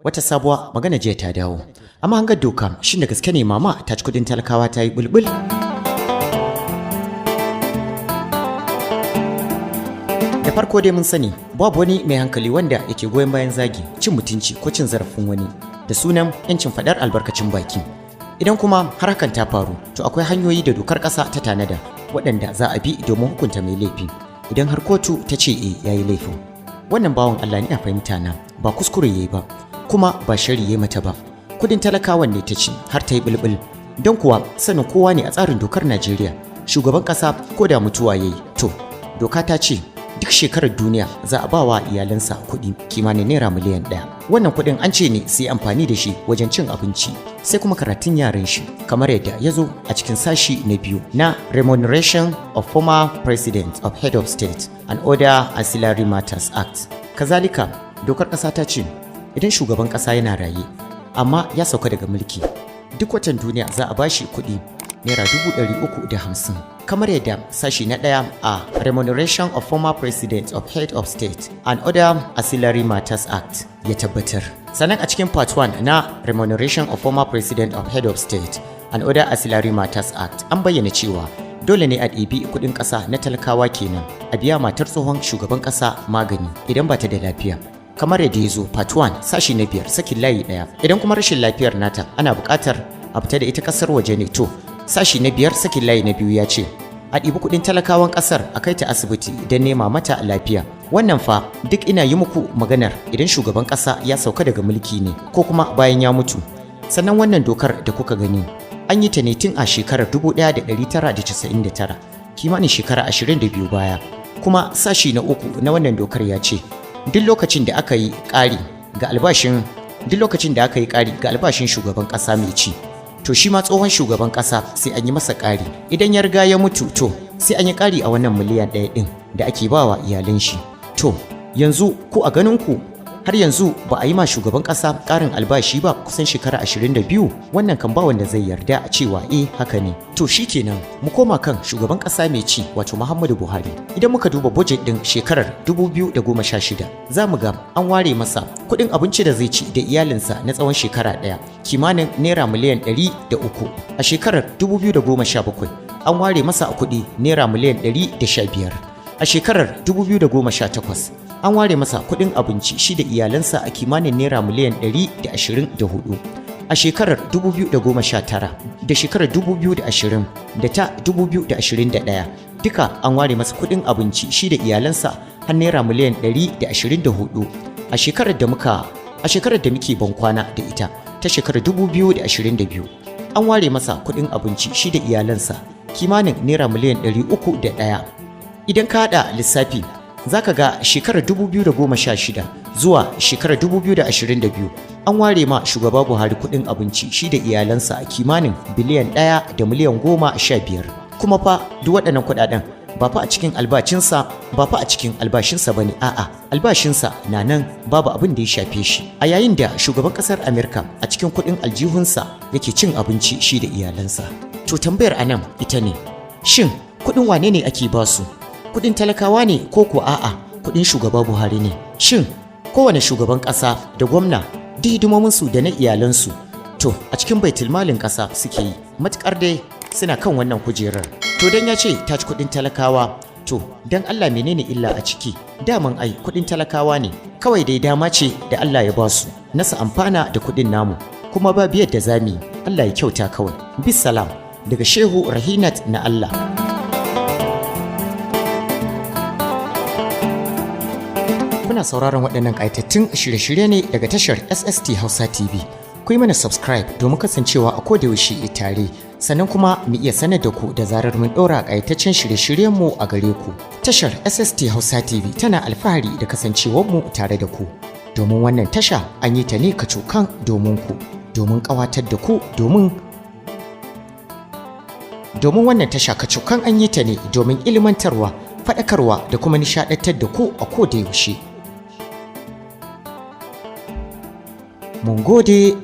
Wata sabuwa magana jiya ta dawo. Amma hangar doka shin da gaske ne mama ta ci kudin talakawa ta yi bulbul? Da farko dai mun sani babu wani mai hankali wanda yake goyon bayan zagi, cin mutunci ko cin zarafin wani da sunan yancin faɗar albarkacin baki. Idan kuma har hakan ta faru, to akwai hanyoyi da dokar ƙasa ta tanada waɗanda za a bi domin hukunta mai laifi. Idan har kotu ta ce yayi laifin. Wannan bawan Allah ne a fahimta na ba kuskure yayi ba, kuma ba shari yayi mata ba. Kudin talakawan ne ta ci har ta yi bulbul. Don kuwa sanin kowa ne a tsarin dokar Najeriya, shugaban ƙasa ko da mutuwa yayi, to doka ta ce duk shekarar duniya za a bawa iyalansa kuɗi kimanin naira miliyan 1. Wannan kuɗin an ce ne su yi amfani da shi wajen cin abinci sai kuma karatun yaran shi, kamar yadda ya zo a cikin sashi na 2 na Remuneration of Former President of Head of State and Other Ancillary Matters Act. Kazalika dokar ƙasa ta ce idan shugaban ƙasa yana raye amma ya sauka daga mulki, duk watan duniya za a bashi kuɗi naira 350,000, kamar yadda sashi na 1 a Remuneration of Former President of Head of State and Other Ancillary Matters Act ya tabbatar. Sannan a cikin Part 1 na Remuneration of Former President of Head of State and Other Ancillary Matters Act an bayyana cewa dole ne a ɗibi kuɗin ƙasa na talakawa kenan a biya matar tsohon shugaban ƙasa magani idan ba ta da lafiya. Kamar yadda ya zo Part 1 sashi na 5 sakin layi 1, idan kuma rashin lafiyar nata ana buƙatar a fita da ita ƙasar waje ne, to sashi na 5 sakin layi na 2 ya ce a ɗibi kuɗin talakawan ƙasar a kai ta asibiti don nema mata lafiya. Wannan fa duk ina yi muku maganar idan shugaban ƙasa ya sauka daga mulki ne ko kuma bayan ya mutu. Sannan wannan dokar da kuka gani an yi ta ne tun a shekarar 1999, kimanin shekara 22 baya. Kuma sashi na 3 na wannan dokar ya ce duk lokacin da aka yi ƙari ga albashin shugaban ƙasa mai ci, to shi ma tsohon shugaban ƙasa sai an yi masa ƙari. Idan ya riga ya mutu, to sai an yi ƙari a wannan miliyan 1 ɗin da ake bawa iyalan shi. To yanzu ko a ganin ku har yanzu ba a yi ma shugaban ƙasa ƙarin albashi ba kusan shekara 22? Wannan kan ba wanda zai yarda a cewa haka ne. To shikenan mu koma kan shugaban ƙasa mai ci wato Muhammadu Buhari. Idan muka duba budget ɗin shekarar 2016 za mu ga an ware masa kuɗin abinci da zai ci da iyalinsa na tsawon shekara ɗaya kimanin naira miliyan 103. A shekarar 2017 an ware masa kuɗi naira miliyan 115. A shekarar 2018 an ware masa kuɗin abinci shi da iyalansa a kimanin naira miliyan 124. A shekarar 2019 da shekarar 2020 da ta 2021 duka an ware masa kuɗin abinci shi da iyalansa har naira miliyan 124. A shekarar da muke bankwana da ita ta shekarar 2022 an ware masa kuɗin abinci shi da iyalansa kimanin naira miliyan 301. Idan ka haɗa lissafi za ka ga shekarar 2016 zuwa shekarar 2022 an ware ma shugaba Buhari kuɗin abinci shi da iyalansa a kimanin biliyan 1 da miliyan 15. Kuma fa duk waɗannan kuɗaɗen ba fa a cikin albashinsa bane, a'a albashinsa na nan babu abin da ya shafe shi. A yayin da shugaban ƙasar Amerika a cikin kuɗin aljihunsa yake cin abinci shi da iyalansa. To tambayar anan ita ne, shin kuɗin wane ne ake basu? Kudin talakawa ne ko ko a'a kudin shugaba Buhari ne? Shin kowane shugaban ƙasa da gwamna duk hidimominsu da na iyalansu to a cikin baitulmalin ƙasa suke yi, matukar dai suna kan wannan kujerar. To dan ya ce ta ci kudin talakawa, to dan Allah menene illa a ciki? Daman ai kudin talakawa ne, kawai dai dama ce da Allah ya ba su na su amfana da kudin namu, kuma ba biyar da zami. Allah ya kyauta kawai. Bisalam daga Shehu Rahinat na Allah. Kuna sauraron waɗannan ƙayatattun shirye-shirye ne daga tashar SST Hausa TV. Ku yi mana subscribe domin kasancewa a kodayaushe tare, sannan kuma mu iya sanar da ku da zarar mun ɗora ƙayataccen shirye-shiryenmu a gare ku. Tashar SST Hausa TV tana alfahari da kasancewarmu tare da ku. Domin wannan tasha an yi ta ne kacokan domin ku, domin ƙawatar da ku, domin wannan tasha kacokan an yi ta ne domin ilmantarwa, faɗakarwa da kuma nishaɗantar da ku a kodayaushe. Mun gode.